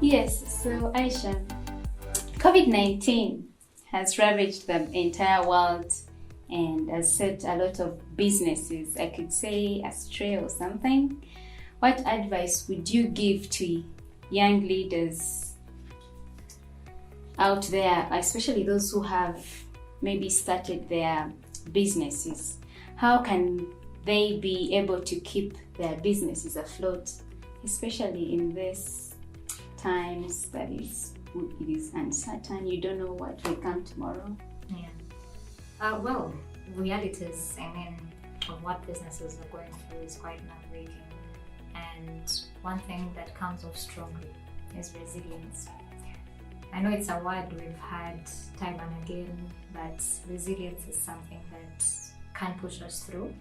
Yes, so Aisha, COVID-19 has ravaged the entire world and has set a lot of businesses, I could say, astray or something. What advice would you give to young leaders out there, especially those who have maybe started their businesses? How can they be able to keep their businesses afloat, especially in these times that it is uncertain? You don't know what will come tomorrow. Yeah. Well, realities, of what businesses are going through is quite nerve-wracking. And one thing that comes off strongly is resilience. I know it's a word we've had time and again, but resilience is something that can push us through.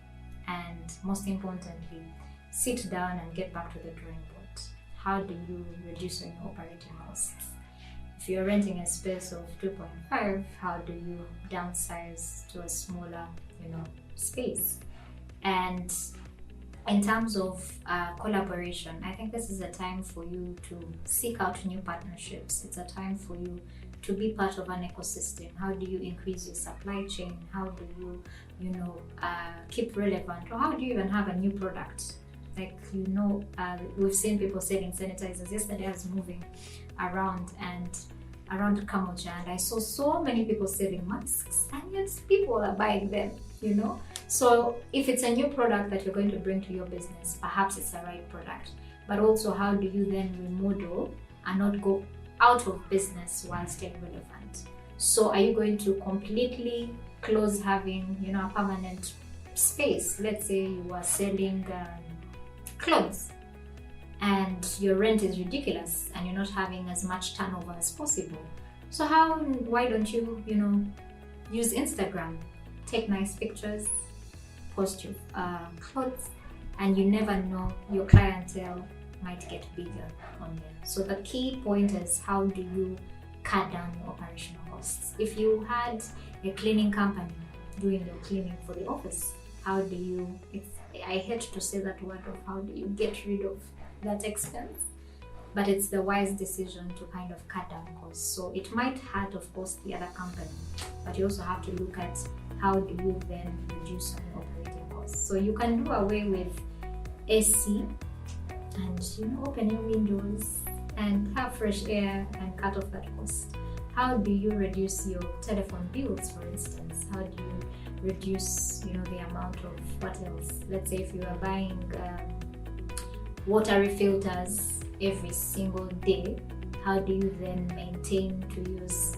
And most importantly, sit down and get back to the drawing board. How do you reduce your operating costs? If you're renting a space of 2.5, how do you downsize to a smaller, space? And in terms of collaboration, I think this is a time for you to seek out new partnerships. It's a time for you to be part of an ecosystem. How do you increase your supply chain? How do you, keep relevant? Or how do you even have a new product? We've seen people selling sanitizers. Yesterday I was moving around Kamoja, and I saw so many people selling masks, and yet people are buying them, So if it's a new product that you're going to bring to your business, perhaps it's the right product. But also, how do you then remodel and not go out of business while staying relevant? So are you going to completely close having, a permanent space? Let's say you are selling clothes and your rent is ridiculous and you're not having as much turnover as possible. So why don't you, use Instagram, take nice pictures, post your clothes, and you never know, your clientele might get bigger on there. So the key point is, how do you cut down your operational costs? If you had a cleaning company doing your cleaning for the office, how do you, I hate to say that word of how do you get rid of that expense, but it's the wise decision to kind of cut down costs. So it might hurt, of course, the other company, but you also have to look at how do you then reduce some operating costs. So you can do away with AC and open your windows and have fresh air and cut off that cost. How do you reduce your telephone bills, for instance? How do you reduce the amount of what else? Let's say if you are buying water filters every single day, how do you then maintain to use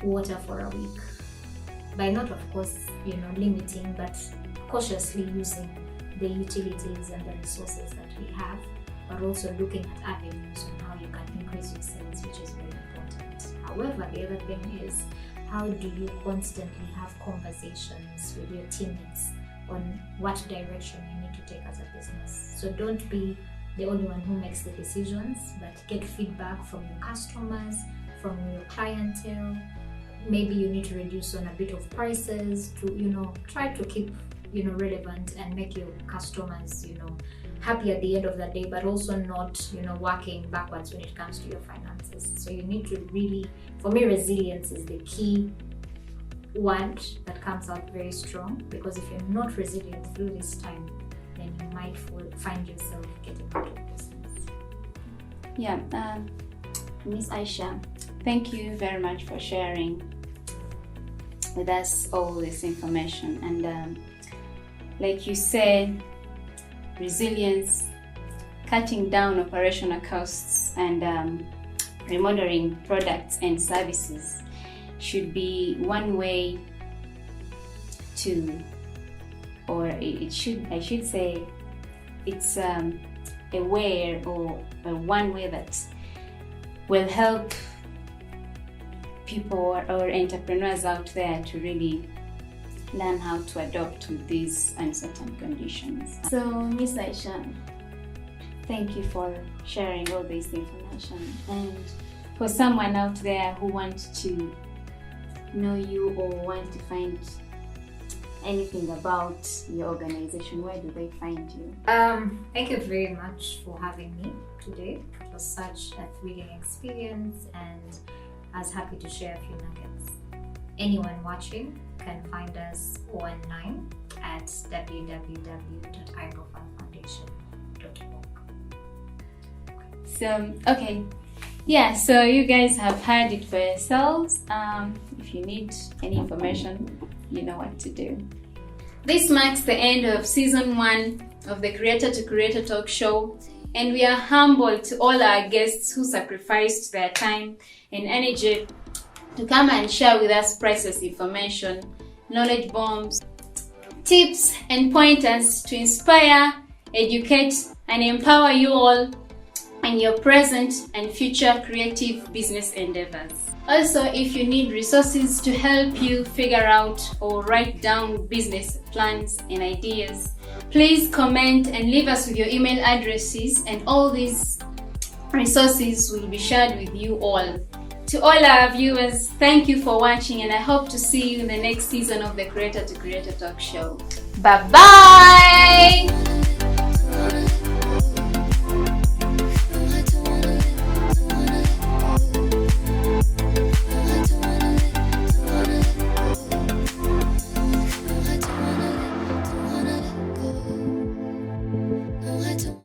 water for a week? By not, of course, limiting, but cautiously using the utilities and the resources that we have, but also looking at avenues on how you can increase your sales, which is very important. However, the other thing is, how do you constantly have conversations with your teammates on what direction you need to take as a business? So don't be the only one who makes the decisions, but get feedback from your customers, from your clientele. Maybe you need to reduce on a bit of prices to, try to keep, relevant and make your customers, happy at the end of the day, but also not, working backwards when it comes to your finances. So you need to really, for me, resilience is the key word that comes out very strong, because if you're not resilient through this time, then you might find yourself getting out of business. Yeah, Miss Aisha, thank you very much for sharing with us all this information. And like you said, resilience, cutting down operational costs, and remodeling products and services should be one way to, or I should say, it's a way or one way that will help people or entrepreneurs out there to really learn how to adapt to these uncertain conditions. So, Miss Aisha, thank you for sharing all this information. And for someone out there who wants to know you or want to find anything about your organization, where do they find you? Thank you very much for having me today. It was such a thrilling experience, and I was happy to share a few nuggets. Anyone watching can find us online at www.igofoundation.org. So, okay. Yeah, so you guys have heard it for yourselves. If you need any information, you know what to do. This marks the end of season 1 of the Creator to Creator Talk Show, and we are humbled to all our guests who sacrificed their time and energy to come and share with us priceless information, knowledge bombs, tips and pointers to inspire, educate, and empower you all in your present and future creative business endeavors. Also, if you need resources to help you figure out or write down business plans and ideas, please comment and leave us with your email addresses, and all these resources will be shared with you all. To all our viewers, thank you for watching, and I hope to see you in the next season of the Creator to Creator Talk Show. Bye-bye!